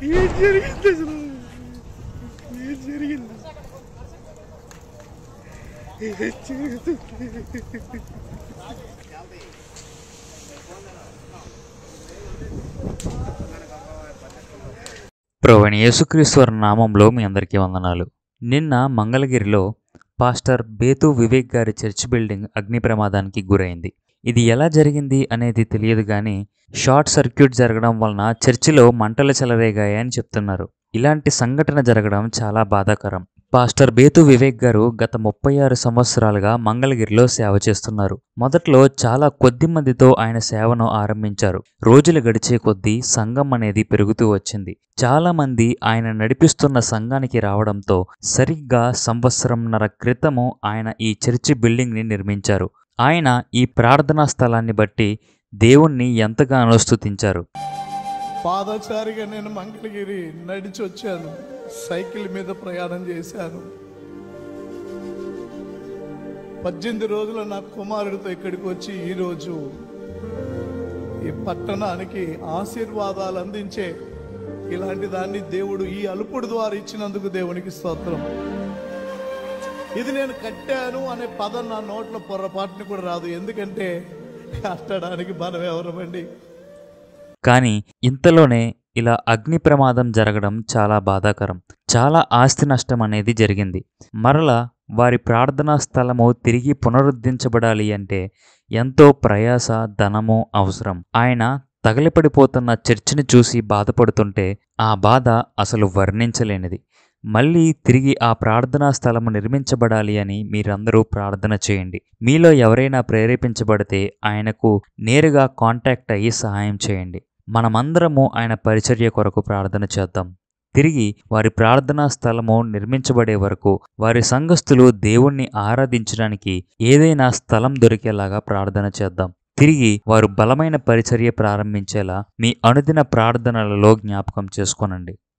ఏం జరిగింది అసలు? ఏం జరిగింది? ఏం జరుగుతుంది? ప్రభువైన యేసుక్రీస్తు నామంలో మీ అందరికీ వందనాలు. నిన్న మంగళగిరిలో పాస్టర్ బేతు వివేక్ గారి చర్చ్ బిల్డింగ్ అగ్ని ప్రమాదానికి గురైంది. ఇది ఎలా జరిగింది అనేది తెలియదు కానీ షార్ట్ సర్క్యూట్ జరగడం వలన చర్చిలో మంటలు చెలరేగాయని చెప్తున్నారు. ఇలాంటి సంఘటన జరగడం చాలా బాధాకరం. పాస్టర్ బేతు వివేక్ గారు గత 36 సంవత్సరాలుగా మంగళగిరిలో సేవ చేస్తున్నారు. మొదట్లో చాలా కొద్ది మందితో ఆయన సేవను ఆరంభించారు. రోజులు గడిచే కొద్దీ సంఘం అనేది పెరుగుతూ వచ్చింది. చాలా మంది ఆయన నడిపిస్తున్న సంఘానికి రావడంతో సరిగ్గా సంవత్సరంన్నర క్రితము ఆయన ఈ చర్చి బిల్డింగ్ని నిర్మించారు. ఆయన ఈ ప్రార్థనా స్థలాన్ని బట్టి దేవుణ్ణి ఎంతగానో స్తుతించారు. పాదచారిగా నేను మంగళగిరి నడిచి వచ్చాను. సైకిల్ మీద ప్రయాణం చేశాను. 18 రోజులు నా కుమారుడితో ఇక్కడికి వచ్చి ఈరోజు ఈ పట్టణానికి ఆశీర్వాదాలు అందించే ఇలాంటి దాన్ని దేవుడు ఈ అలుపుడు ద్వారా ఇచ్చినందుకు దేవునికి స్తోత్రం. ఇది నేను కట్టాను అనే పదం నా నోట్లో పొరపాటుని కూడా రాదు. ఎందుకంటే కట్టడానికి మనం ఎవరమండి. కానీ ఇంతలోనే ఇలా అగ్ని ప్రమాదం జరగడం చాలా బాధాకరం. చాలా ఆస్తి నష్టం అనేది జరిగింది. మరలా వారి ప్రార్థనా స్థలము తిరిగి పునరుద్ధరించబడాలి అంటే ఎంతో ప్రయాస, ధనము అవసరం. ఆయన తగలిపడిపోతున్న చర్చిని చూసి బాధపడుతుంటే ఆ బాధ అసలు వర్ణించలేనిది. మళ్ళీ తిరిగి ఆ ప్రార్థనా స్థలము నిర్మించబడాలి అని మీరందరూ ప్రార్థన చేయండి. మీలో ఎవరైనా ప్రేరేపించబడితే ఆయనకు నేరుగా కాంటాక్ట్ అయ్యి సహాయం చేయండి. మనమందరము ఆయన పరిచర్య కొరకు ప్రార్థన చేద్దాం. తిరిగి వారి ప్రార్థనా స్థలము నిర్మించబడే వరకు వారి సంఘస్థులు దేవుణ్ణి ఆరాధించడానికి ఏదైనా స్థలం దొరికేలాగా ప్రార్థన చేద్దాం. తిరిగి వారు బలమైన పరిచర్య ప్రారంభించేలా మీ అనుదిన ప్రార్థనలలో జ్ఞాపకం చేసుకోనండి.